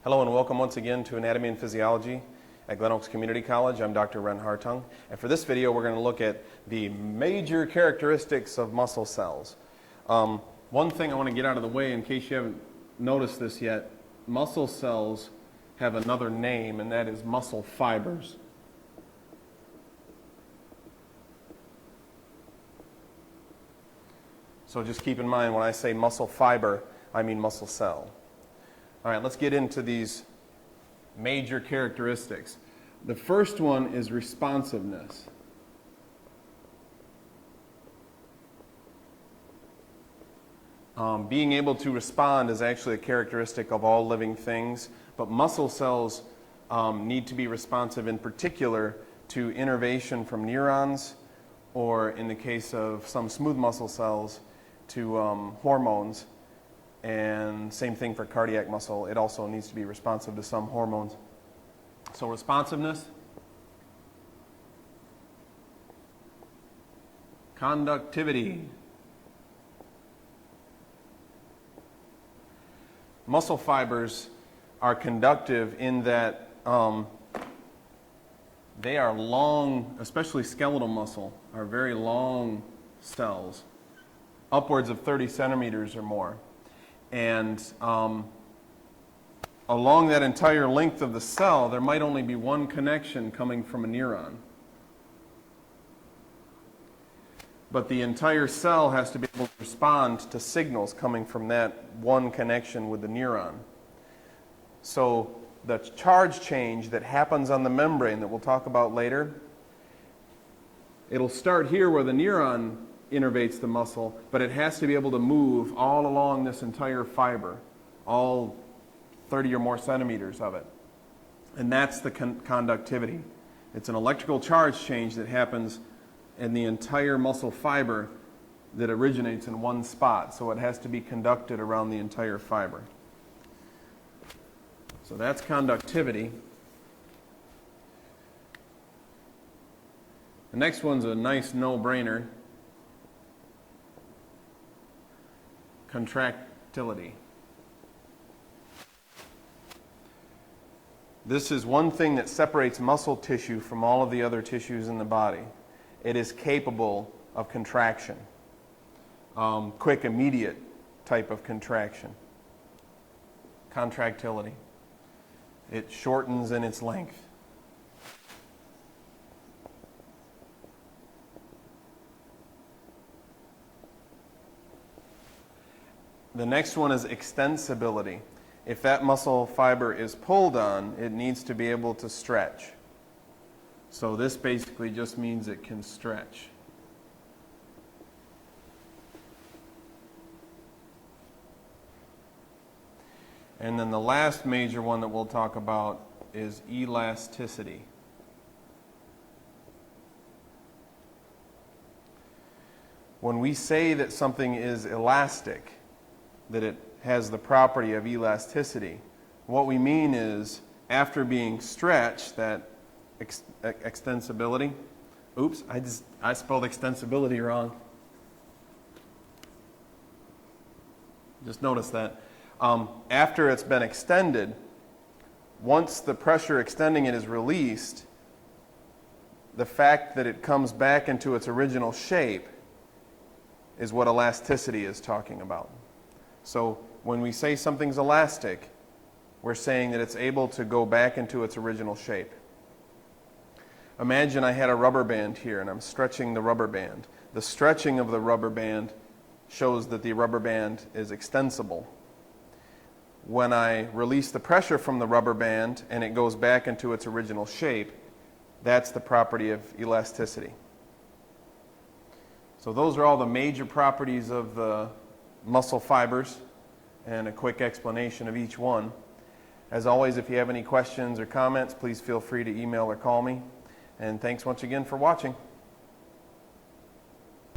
Hello and welcome once again to Anatomy and Physiology at Glen Oaks Community College. I'm Dr. Ren Hartung, and for this video we're going to look at the major characteristics of muscle cells. One thing I want to get out of the way in case you haven't noticed this yet, muscle cells have another name, and that is muscle fibers. So just keep in mind when I say muscle fiber, I mean muscle cell. All right, let's get into these major characteristics. The first one is responsiveness. Being able to respond is actually a characteristic of all living things, but muscle cells need to be responsive in particular to innervation from neurons, or in the case of some smooth muscle cells, to hormones. And same thing for cardiac muscle. It also needs to be responsive to some hormones. So responsiveness, conductivity. Muscle fibers are conductive in that they are long, especially skeletal muscle, are very long cells, upwards of 30 centimeters or more. And along that entire length of the cell, there might only be one connection coming from a neuron. But the entire cell has to be able to respond to signals coming from that one connection with the neuron. So the charge change that happens on the membrane that we'll talk about later, it'll start here where the neuron innervates the muscle, but it has to be able to move all along this entire fiber, all 30 or more centimeters of it. And that's the conductivity. It's an electrical charge change that happens in the entire muscle fiber that originates in one spot, so it has to be conducted around the entire fiber. So that's conductivity. The next one's a nice no-brainer. Contractility. This is one thing that separates muscle tissue from all of the other tissues in the body. It is capable of contraction. Quick, immediate type of contraction. Contractility. It shortens in its length. The next one is extensibility. If that muscle fiber is pulled on, it needs to be able to stretch. So this basically just means it can stretch. And then the last major one that we'll talk about is elasticity. When we say that something is elastic, that it has the property of elasticity, what we mean is after being stretched, that extensibility, oops, I spelled extensibility wrong. Just notice that. After it's been extended, once the pressure extending it is released, the fact that it comes back into its original shape is what elasticity is talking about. So when we say something's elastic, we're saying that it's able to go back into its original shape. Imagine I had a rubber band here and I'm stretching the rubber band. The stretching of the rubber band shows that the rubber band is extensible. When I release the pressure from the rubber band and it goes back into its original shape, that's the property of elasticity. So those are all the major properties of the muscle fibers and a quick explanation of each one. As always, if you have any questions or comments, please feel free to email or call me. And thanks once again for watching.